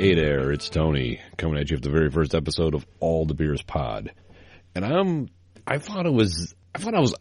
Hey there, it's Tony, coming at you with the very first episode of All the Beers Pod. And I thought I was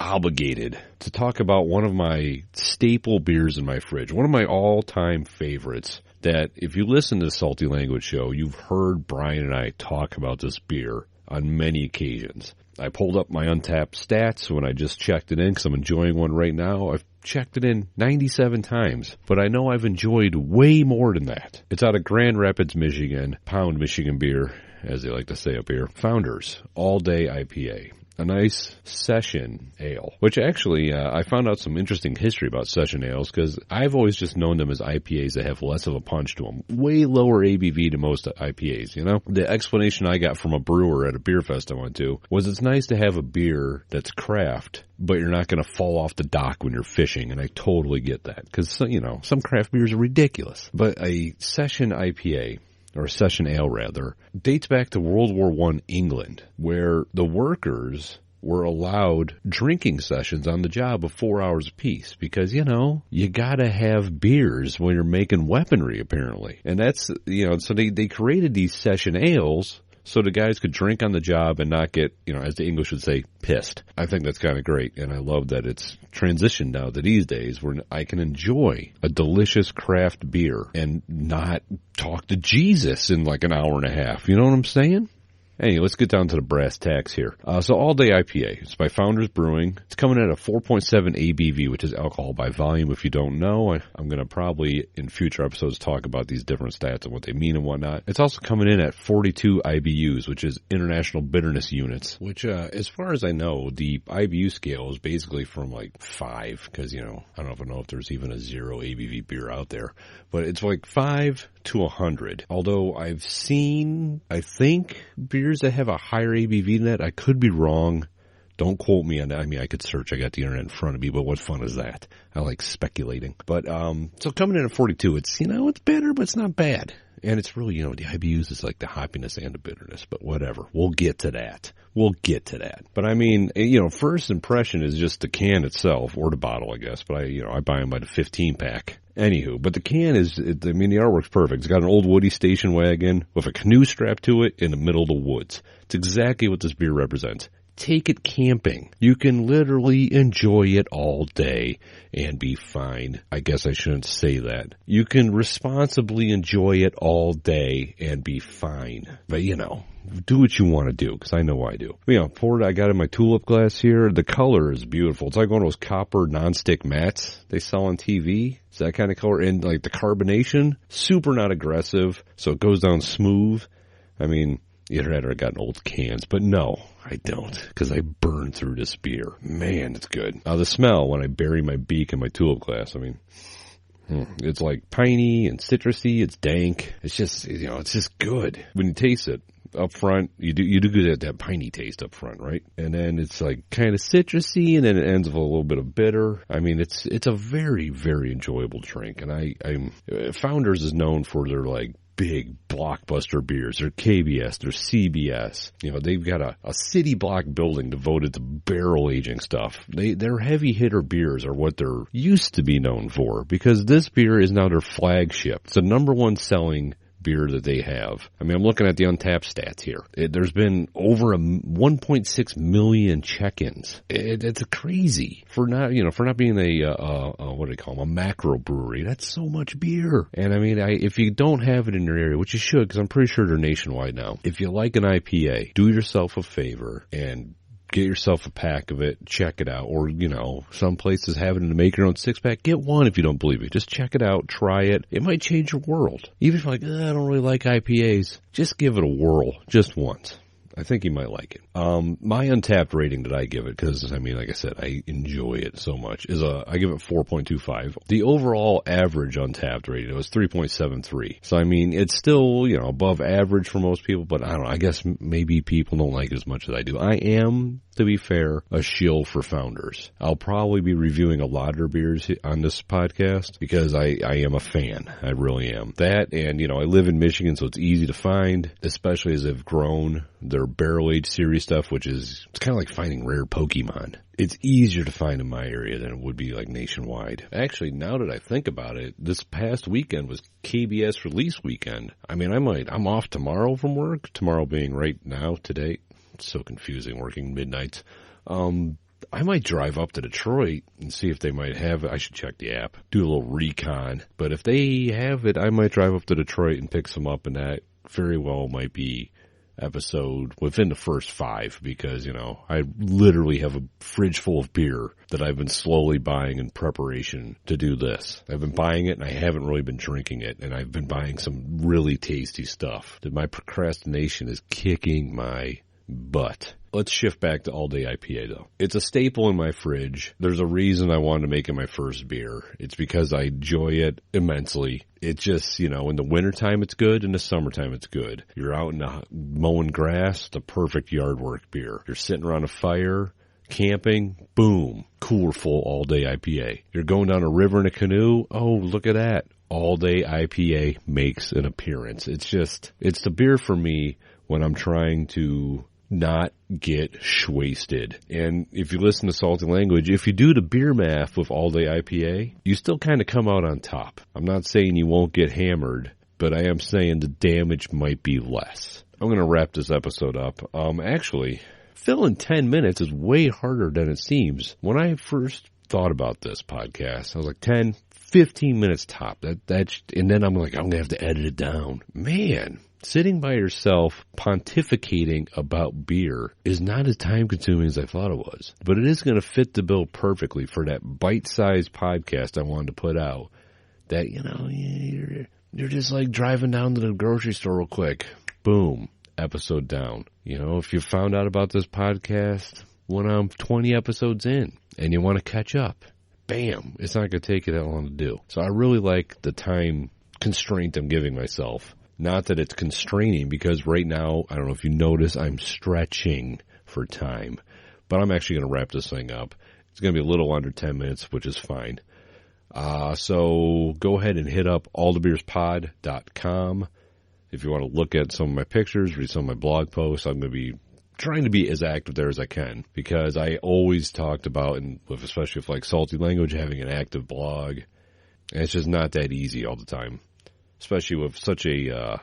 obligated to talk about one of my staple beers in my fridge, one of my all-time favorites, that if you listen to the Salty Language Show, you've heard Brian and I talk about this beer on many occasions. I pulled up my Untapped stats when I just checked it in because I'm enjoying one right now. I've checked it in 97 times, but I know I've enjoyed way more than that. It's out of Grand Rapids, Michigan, Pound Michigan beer, as they like to say up here. Founders All Day IPA. A nice session ale, which actually I found out some interesting history about session ales because I've always just known them as IPAs that have less of a punch to them, way lower ABV to most IPAs, you know? The explanation I got from a brewer at a beer fest I went to was it's nice to have a beer that's craft, but you're not going to fall off the dock when you're fishing, and I totally get that because, you know, some craft beers are ridiculous. But a session IPA, or session ale rather, dates back to World War I England, where the workers were allowed drinking sessions on the job of 4 hours apiece because, you know, you gotta have beers when you're making weaponry, apparently. And that's, you know, so they created these session ales so the guys could drink on the job and not get, you know, as the English would say, pissed. I think that's kind of great, and I love that it's transitioned now to these days where I can enjoy a delicious craft beer and not talk to Jesus in like an hour and a half. You know what I'm saying? Anyway, let's get down to the brass tacks here. So All Day IPA. It's by Founders Brewing. It's coming at a 4.7 ABV, which is alcohol by volume. If you don't know, I'm going to probably in future episodes talk about these different stats and what they mean and whatnot. It's also coming in at 42 IBUs, which is International Bitterness Units, which as far as I know, the IBU scale is basically from like 5, because, you know, I don't know if there's even a 0 ABV beer out there, but it's like 5 to 100. Although I've seen, I think, beers that have a higher ABV than that. I could be wrong. Don't quote me on that. I mean, I could search. I got the internet in front of me, but what fun is that? I like speculating. But, so coming in at 42, it's, you know, it's bitter, but it's not bad. And it's really, you know, the IBUs is like the hoppiness and the bitterness, but whatever. We'll get to that. But I mean, you know, first impression is just the can itself, or the bottle, I guess, but I buy them by the 15 pack. Anywho, but the can is, the artwork's perfect. It's got an old Woody station wagon with a canoe strapped to it in the middle of the woods. It's exactly what this beer represents. Take it camping. You can literally enjoy it all day and be fine. I guess I shouldn't say that. You can responsibly enjoy it all day and be fine. But, you know, do what you want to do, because I know I do. You know, poured, I got it in my tulip glass here. The color is beautiful. It's like one of those copper nonstick mats they sell on TV. It's that kind of color. And, like, the carbonation, super not aggressive, so it goes down smooth. I mean, you'd rather I got old cans, but no, I don't, because I burn through this beer. Man, it's good. The smell, when I bury my beak in my tulip glass, I mean, it's like piney and citrusy. It's dank. It's just, you know, it's just good. When you taste it up front, you do get that piney taste up front, right? And then it's like kind of citrusy, and then it ends with a little bit of bitter. I mean, it's a very, very enjoyable drink. And Founders is known for their like big blockbuster beers. They're KBS, they're CBS. You know, they've got a city block building devoted to barrel aging stuff. Their heavy hitter beers are what they're used to be known for, because this beer is now their flagship. It's the number one selling beer that they have. I mean, I'm looking at the Untapped stats here. There's been over 1.6 million check-ins. It's crazy for not being what do they call them, a macro brewery. That's so much beer. And I mean, if you don't have it in your area, which you should, because I'm pretty sure they're nationwide now. If you like an IPA, do yourself a favor and get yourself a pack of it, check it out. Or, you know, some places have it in the make your own 6-pack. Get one if you don't believe it. Just check it out, try it. It might change your world. Even if you're like, I don't really like IPAs, just give it a whirl just once. I think you might like it. My Untapped rating that I give it, because, I mean, like I said, I enjoy it so much, is I give it 4.25. The overall average Untapped rating was 3.73. So, I mean, it's still, you know, above average for most people, but I don't know. I guess maybe people don't like it as much as I do. I am to be fair, a shill for Founders. I'll probably be reviewing a lot of their beers on this podcast because I am a fan. I really am. That, and, I live in Michigan, so it's easy to find, especially as they've grown. Their barrel-aged series stuff, which is, it's kind of like finding rare Pokemon. It's easier to find in my area than it would be like nationwide. Actually, now that I think about it, this past weekend was KBS release weekend. I mean, I'm off tomorrow from work, tomorrow being right now, today. It's so confusing working midnights. I might drive up to Detroit and see if they might have it. I should check the app, do a little recon. But if they have it, I might drive up to Detroit and pick some up, and that very well might be episode within the first 5 because, I literally have a fridge full of beer that I've been slowly buying in preparation to do this. I've been buying it and I haven't really been drinking it, and I've been buying some really tasty stuff. My procrastination is kicking my butt. Let's shift back to All Day IPA, though. It's a staple in my fridge. There's a reason I wanted to make it my first beer. It's because I enjoy it immensely. It's just, in the wintertime it's good, in the summertime it's good. You're out in the mowing grass, the perfect yard work beer. You're sitting around a fire, camping, boom, cooler full All Day IPA. You're going down a river in a canoe, oh, look at that. All Day IPA makes an appearance. It's the beer for me when I'm trying to not get wasted. And if you listen to Salty Language, if you do the beer math with All Day IPA, you still kind of come out on top. I'm not saying you won't get hammered, but I am saying the damage might be less. I'm going to wrap this episode up. Actually, filling 10 minutes is way harder than it seems. When I first thought about this podcast, I was like 10, 15 minutes top. And then I'm like, I'm going to have to edit it down. Man. Sitting by yourself pontificating about beer is not as time-consuming as I thought it was. But it is going to fit the bill perfectly for that bite-sized podcast I wanted to put out. That, you're just like driving down to the grocery store real quick. Boom. Episode down. If you found out about this podcast when I'm 20 episodes in and you want to catch up, bam. It's not going to take you that long to do. So I really like the time constraint I'm giving myself. Not that it's constraining, because right now, I don't know if you notice, I'm stretching for time. But I'm actually going to wrap this thing up. It's going to be a little under 10 minutes, which is fine. So go ahead and hit up allthebeerspod.com. If you want to look at some of my pictures, read some of my blog posts, I'm going to be trying to be as active there as I can. Because I always talked about, and especially with like Salty Language, having an active blog. And it's just not that easy all the time. Especially with such a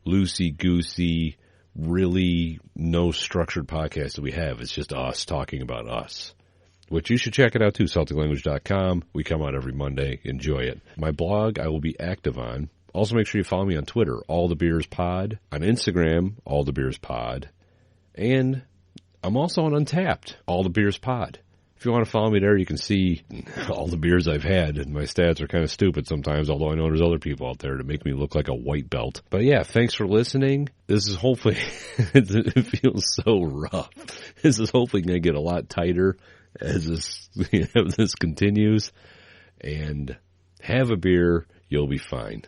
loosey-goosey, really no structured podcast that we have. It's just us talking about us. Which you should check it out too, saltylanguage.com. We come out every Monday. Enjoy it. My blog I will be active on. Also make sure you follow me on Twitter, All the Beers Pod. On Instagram, All the Beers Pod. And I'm also on Untappd, All the Beers Pod. If you want to follow me there, you can see all the beers I've had. And my stats are kind of stupid sometimes, although I know there's other people out there to make me look like a white belt. But yeah, thanks for listening. This is hopefully, it feels so rough. This is hopefully going to get a lot tighter as this continues. And have a beer, you'll be fine.